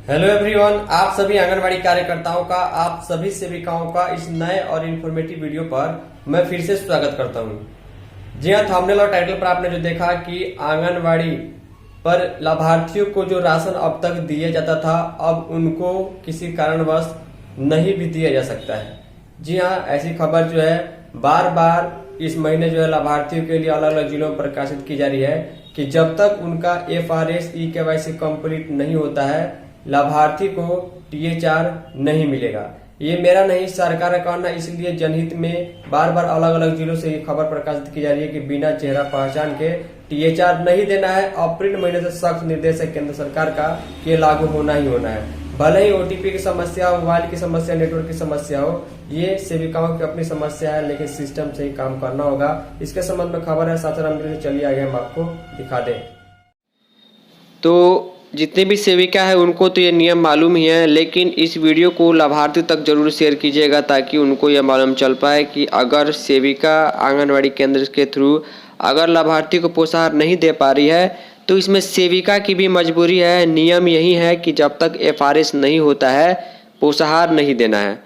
Hello everyone, आप सभी आंगनबाड़ी कार्यकर्ताओं का, आप सभी सेविकाओं का इस नए और इन्फॉर्मेटिव वीडियो पर मैं फिर से स्वागत करता हूं। जी हाँ, थंबनेल और टाइटल पर आपने जो देखा कि आंगनबाड़ी पर लाभार्थियों को जो राशन अब तक दिया जाता था, अब उनको किसी कारणवश नहीं भी दिया जा सकता है। जी हाँ, ऐसी खबर जो है बार बार इस महीने जो है लाभार्थियों के लिए अलग अलग जिलों में प्रकाशित की जा रही है कि जब तक उनका FRS eKYC कंप्लीट नहीं होता है, लाभार्थी को THR नहीं मिलेगा। ये मेरा नहीं, सरकार का कहना, इसलिए जनहित में बार बार अलग अलग जिलों से ये खबर प्रकाशित की जा रही है कि बिना चेहरा पहचान के THR नहीं देना है। अप्रैल महीने से सख्त निर्देश है केंद्र सरकार का कि ये लागू होना ही होना है। भले ही OTP की समस्या हो, मोबाइल की समस्या, नेटवर्क की समस्या हो, ये सेविकाओं की अपनी समस्या है, लेकिन सिस्टम से ही काम करना होगा। इसके संबंध में खबर है, सासाराम जिले से, चलिए आगे हम आपको दिखा दें। तो जितने भी सेविका है उनको तो ये नियम मालूम ही है, लेकिन इस वीडियो को लाभार्थी तक जरूर शेयर कीजिएगा ताकि उनको यह मालूम चल पाए कि अगर सेविका आंगनवाड़ी केंद्र के थ्रू अगर लाभार्थी को पोषाहार नहीं दे पा रही है तो इसमें सेविका की भी मजबूरी है। नियम यही है कि जब तक FRS नहीं होता है पोषाहार नहीं देना है।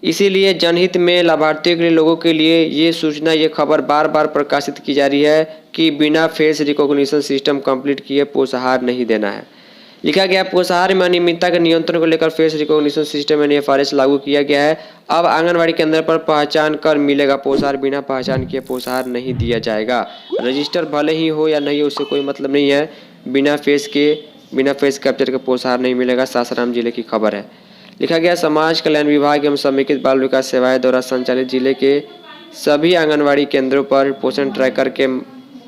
इसीलिए जनहित में लाभार्थियों के लिए, लोगों के लिए ये सूचना, ये खबर बार बार प्रकाशित की जा रही है कि बिना फेस रिकॉग्निशन सिस्टम कंप्लीट किए पोषाहार नहीं देना है। लिखा गया, पोषाहार में अनियमितता के नियंत्रण को लेकर फेस रिकॉग्निशन सिस्टम यानी FRS लागू किया गया है। अब आंगनबाड़ी केंद्र पर पहचान कर मिलेगा पोषाहार, बिना पहचान किए पोषाहार नहीं दिया जाएगा। रजिस्टर भले ही हो या नहीं हो, उससे कोई मतलब नहीं है। बिना फेस कैप्चर के पोषाहार नहीं मिलेगा। सासाराम जिले की खबर है। लिखा गया, समाज कल्याण विभाग एवं समेकित बाल विकास सेवाएं द्वारा संचालित जिले के सभी आंगनबाड़ी केंद्रों पर पोषण ट्रैकर के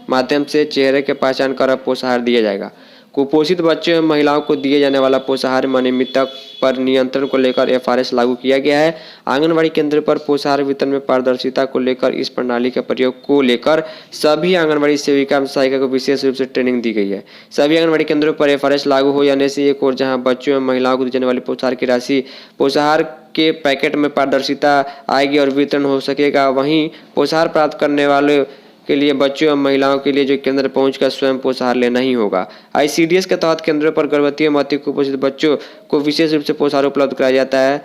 माध्यम से चेहरे के पहचान कर पोषाहार दिया जाएगा। कुपोषित बच्चों एवं महिलाओं को दिए जाने वाला पोषाहार में अनियमितता पर नियंत्रण को लेकर FRS लागू किया गया है। आंगनबाड़ी केंद्र पर पोषाहार वितरण में पारदर्शिता को लेकर इस प्रणाली के प्रयोग को लेकर सभी आंगनबाड़ी सेविका एवं सहायिका को विशेष रूप से ट्रेनिंग दी गई है। सभी आंगनबाड़ी केंद्रों पर FRS लागू हो जाने से एक और जहां बच्चों एवं महिलाओं को दी जाने वाली पोषाहार की राशि, पोषाहार के पैकेट में पारदर्शिता आएगी और वितरण हो सकेगा, वहीं पोषाहार प्राप्त करने वाले के लिए बच्चों एवं महिलाओं के लिए जो केंद्र पहुंचकर स्वयं पोषाहार लेना ही होगा। ICDS के तहत केंद्रों पर गर्भवती एवं अति कुपोषित बच्चों को विशेष रूप से पोषाहार उपलब्ध कराया जाता है।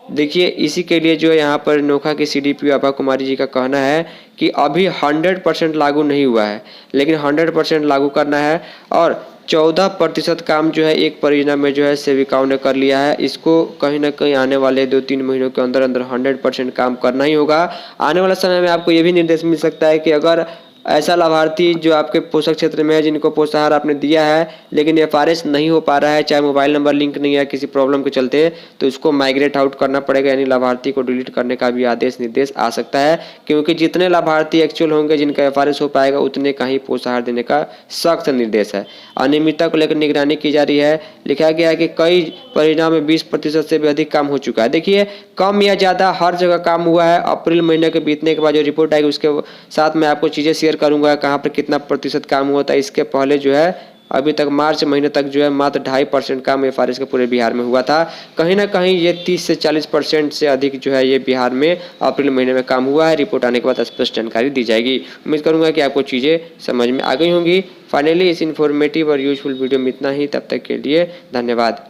देखिए, इसी के लिए जो है यहाँ पर नोखा की CDPO आभा कुमारी जी का कहना है कि अभी 100% लागू नहीं हुआ है, लेकिन 100% लागू करना है और 14% काम जो है एक परियोजना में जो है सेविकाओं ने कर लिया है। इसको कहीं ना कहीं आने वाले 2-3 महीनों के अंदर अंदर 100% काम करना ही होगा। आने वाला समय में आपको ये भी निर्देश मिल सकता है कि अगर ऐसा लाभार्थी जो आपके पोषक क्षेत्र में है, जिनको पोषाहार आपने दिया है लेकिन FRS नहीं हो पा रहा है, चाहे मोबाइल नंबर लिंक नहीं है किसी प्रॉब्लम के चलते, तो इसको माइग्रेट आउट करना पड़ेगा, यानी लाभार्थी को डिलीट करने का भी आदेश निर्देश आ सकता है। क्योंकि जितने लाभार्थी एक्चुअल होंगे जिनका FRS हो पाएगा, उतने का ही पोषाहार देने का सख्त निर्देश है। अनियमितता को लेकर निगरानी की जा रही है। लिखा गया है कि कई परियोजनाओं में 20% से भी अधिक काम हो चुका है। देखिए, कम या ज़्यादा हर जगह काम हुआ है। अप्रैल महीने के बीतने के बाद जो रिपोर्ट आएगी उसके साथ मैं आपको चीज़ें शेयर करूंगा, कहाँ पर कितना प्रतिशत काम हुआ था। इसके पहले जो है अभी तक मार्च महीने तक जो है मात्र 2.5% काम FRS के पूरे बिहार में हुआ था। कहीं ना कहीं ये 30 से 40% से अधिक जो है ये बिहार में अप्रैल महीने में काम हुआ है। रिपोर्ट आने के बाद स्पष्ट जानकारी दी जाएगी। उम्मीद करूंगा कि आपको चीज़ें समझ में आ गई होंगी। फाइनली इस इन्फॉर्मेटिव और यूजफुल वीडियो में इतना ही। तब तक के लिए धन्यवाद।